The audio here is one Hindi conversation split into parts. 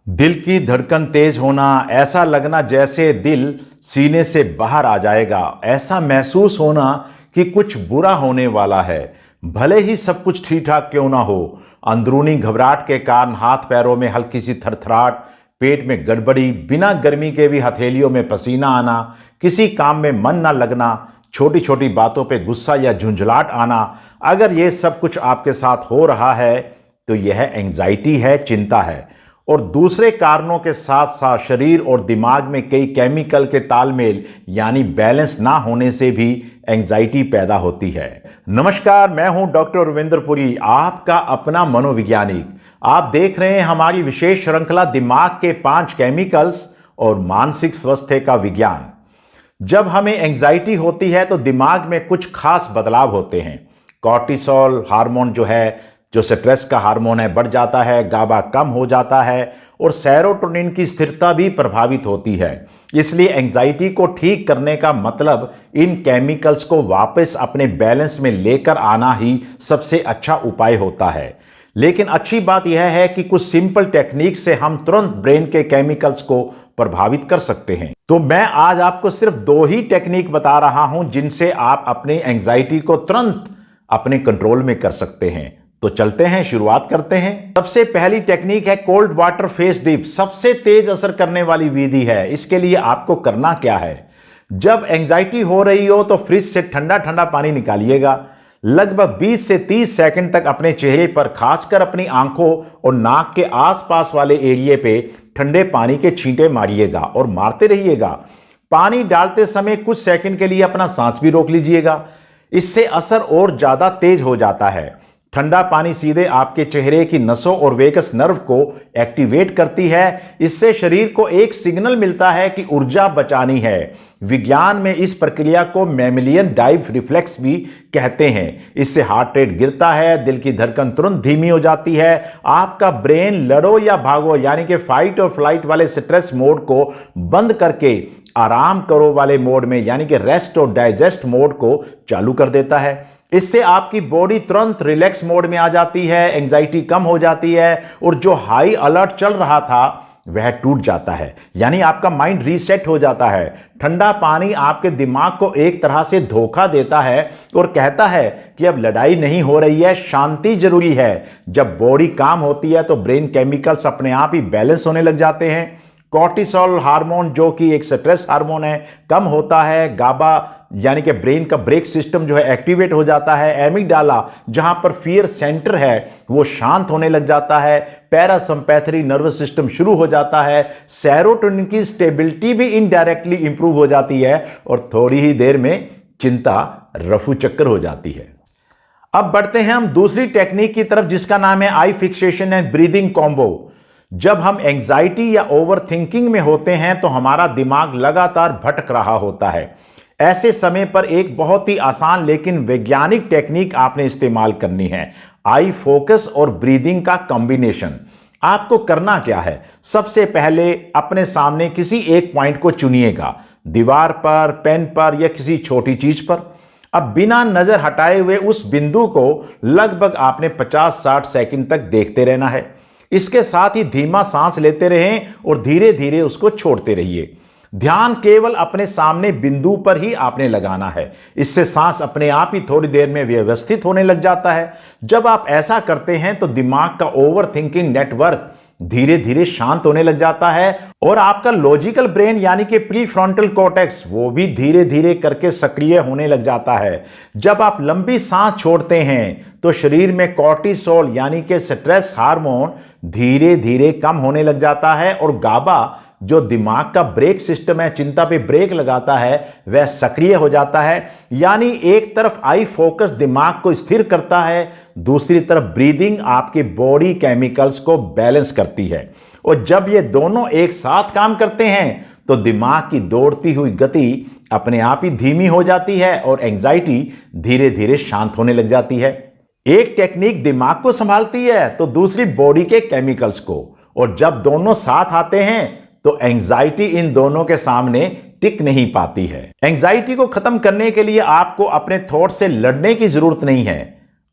दिल की धड़कन तेज होना, ऐसा लगना जैसे दिल सीने से बाहर आ जाएगा, ऐसा महसूस होना कि कुछ बुरा होने वाला है। भले ही सब कुछ ठीक ठाक क्यों ना हो, अंदरूनी घबराहट के कारण हाथ पैरों में हल्की सी थरथराहट, पेट में गड़बड़ी, बिना गर्मी के भी हथेलियों में पसीना आना, किसी काम में मन ना लगना, छोटी छोटी बातों पे गुस्सा या झुंझलाहट आना। अगर ये सब कुछ आपके साथ हो रहा है तो यह एंजाइटी है, चिंता है। और दूसरे कारणों के साथ साथ शरीर और दिमाग में कई केमिकल के तालमेल यानी बैलेंस ना होने से भी एंजाइटी पैदा होती है। नमस्कार, मैं हूं डॉक्टर रविंद्र पुरी, आपका अपना मनोवैज्ञानिक। आप देख रहे हैं हमारी विशेष श्रृंखला दिमाग के 5 केमिकल्स और मानसिक स्वास्थ्य का विज्ञान। जब हमें एंजाइटी होती है तो दिमाग में कुछ खास बदलाव होते हैं। कॉर्टिसोल हार्मोन जो स्ट्रेस का हार्मोन है, बढ़ जाता है, गाबा कम हो जाता है और सेरोटोनिन की स्थिरता भी प्रभावित होती है। इसलिए एंजाइटी को ठीक करने का मतलब इन केमिकल्स को वापस अपने बैलेंस में लेकर आना ही सबसे अच्छा उपाय होता है। लेकिन अच्छी बात यह है कि कुछ सिंपल टेक्निक से हम तुरंत ब्रेन के केमिकल्स को प्रभावित कर सकते हैं। तो मैं आज आपको सिर्फ 2 ही टेक्निक बता रहा हूं जिनसे आप अपनी एंजाइटी को तुरंत अपने कंट्रोल में कर सकते हैं। तो चलते हैं, शुरुआत करते हैं। सबसे पहली टेक्निक है कोल्ड वाटर फेस डिप। सबसे तेज असर करने वाली विधि है। इसके लिए आपको करना क्या है, जब एंजाइटी हो रही हो तो फ्रिज से ठंडा ठंडा पानी निकालिएगा। लगभग 20 से 30 सेकंड तक अपने चेहरे पर, खासकर अपनी आंखों और नाक के आसपास वाले एरिया पे ठंडे पानी के छींटे मारिएगा और मारते रहिएगा। पानी डालते समय कुछ सेकंड के लिए अपना सांस भी रोक लीजिएगा। इससे असर और ज्यादा तेज हो जाता है। ठंडा पानी सीधे आपके चेहरे की नसों और वेगस नर्व को एक्टिवेट करती है। इससे शरीर को एक सिग्नल मिलता है कि ऊर्जा बचानी है। विज्ञान में इस प्रक्रिया को मैमिलियन डाइव रिफ्लेक्स भी कहते हैं। इससे हार्ट रेट गिरता है, दिल की धड़कन तुरंत धीमी हो जाती है। आपका ब्रेन लड़ो या भागो यानी कि फाइट और फ्लाइट वाले स्ट्रेस मोड को बंद करके आराम करो वाले मोड में यानी कि रेस्ट और डाइजेस्ट मोड को चालू कर देता है। इससे आपकी बॉडी तुरंत रिलैक्स मोड में आ जाती है, एंजाइटी कम हो जाती है और जो हाई अलर्ट चल रहा था वह टूट जाता है, यानी आपका माइंड रीसेट हो जाता है। ठंडा पानी आपके दिमाग को एक तरह से धोखा देता है और कहता है कि अब लड़ाई नहीं हो रही है, शांति जरूरी है। जब बॉडी काम होती है तो ब्रेन केमिकल्स अपने आप ही बैलेंस होने लग जाते हैं। कॉर्टिसोल हार्मोन जो कि एक स्ट्रेस हार्मोन है, कम होता है। गाबा यानी कि ब्रेन का ब्रेक सिस्टम एक्टिवेट हो जाता है। एमिगडाला जहां पर फियर सेंटर है वो शांत होने लग जाता है। पैरासिम्पैथी नर्वस सिस्टम शुरू हो जाता है। सेरोटोनिन की स्टेबिलिटी भी इनडायरेक्टली इंप्रूव हो जाती है और थोड़ी ही देर में चिंता रफू चक्कर हो जाती है। अब बढ़ते हैं हम दूसरी टेक्निक की तरफ जिसका नाम है आई फिक्सेशन एंड ब्रीदिंग कॉम्बो। जब हम एंजाइटी या ओवर थिंकिंग में होते हैं तो हमारा दिमाग लगातार भटक रहा होता है। ऐसे समय पर एक बहुत ही आसान लेकिन वैज्ञानिक टेक्निक आपने इस्तेमाल करनी है, आई फोकस और ब्रीदिंग का कॉम्बिनेशन। आपको करना क्या है, सबसे पहले अपने सामने किसी एक पॉइंट को चुनिएगा, दीवार पर, पेन पर या किसी छोटी चीज पर। अब बिना नजर हटाए हुए उस बिंदु को लगभग आपने 50-60 सेकंड तक देखते रहना है। इसके साथ ही धीमा सांस लेते रहें और धीरे धीरे उसको छोड़ते रहिए। ध्यान केवल अपने सामने बिंदु पर ही आपने लगाना है। इससे सांस अपने आप ही थोड़ी देर में व्यवस्थित होने लग जाता है। जब आप ऐसा करते हैं तो दिमाग का ओवर थिंकिंग नेटवर्क धीरे धीरे शांत होने लग जाता है और आपका लॉजिकल ब्रेन यानी कि प्री फ्रंटल कॉर्टेक्स वो भी धीरे धीरे करके सक्रिय होने लग जाता है। जब आप लंबी सांस छोड़ते हैं तो शरीर में कॉर्टिसोल यानी कि स्ट्रेस हार्मोन धीरे धीरे कम होने लग जाता है और गाबा जो दिमाग का ब्रेक सिस्टम है, चिंता पे ब्रेक लगाता है, वह सक्रिय हो जाता है। यानी एक तरफ आई फोकस दिमाग को स्थिर करता है, दूसरी तरफ ब्रीदिंग आपके बॉडी केमिकल्स को बैलेंस करती है। और जब ये दोनों एक साथ काम करते हैं तो दिमाग की दौड़ती हुई गति अपने आप ही धीमी हो जाती है और एंजाइटी धीरे धीरे शांत होने लग जाती है। एक टेक्निक दिमाग को संभालती है तो दूसरी बॉडी के केमिकल्स को, और जब दोनों साथ आते हैं तो एंजाइटी इन दोनों के सामने टिक नहीं पाती है। एंजाइटी को खत्म करने के लिए आपको अपने थॉट से लड़ने की जरूरत नहीं है,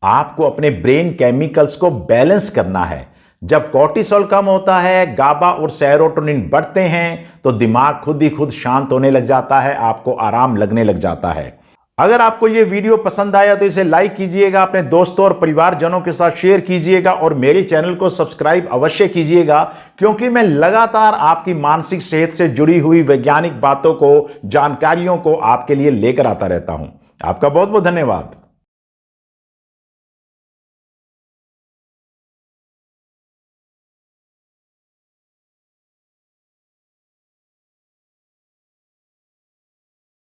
आपको अपने ब्रेन केमिकल्स को बैलेंस करना है। जब कोर्टिसोल कम होता है, गाबा और सेरोटोनिन बढ़ते हैं, तो दिमाग खुद ही खुद शांत होने लग जाता है, आपको आराम लगने लग जाता है। अगर आपको यह वीडियो पसंद आया तो इसे लाइक कीजिएगा, अपने दोस्तों और परिवारजनों के साथ शेयर कीजिएगा और मेरे चैनल को सब्सक्राइब अवश्य कीजिएगा, क्योंकि मैं लगातार आपकी मानसिक सेहत से जुड़ी हुई वैज्ञानिक बातों को, जानकारियों को आपके लिए लेकर आता रहता हूं। आपका बहुत बहुत धन्यवाद।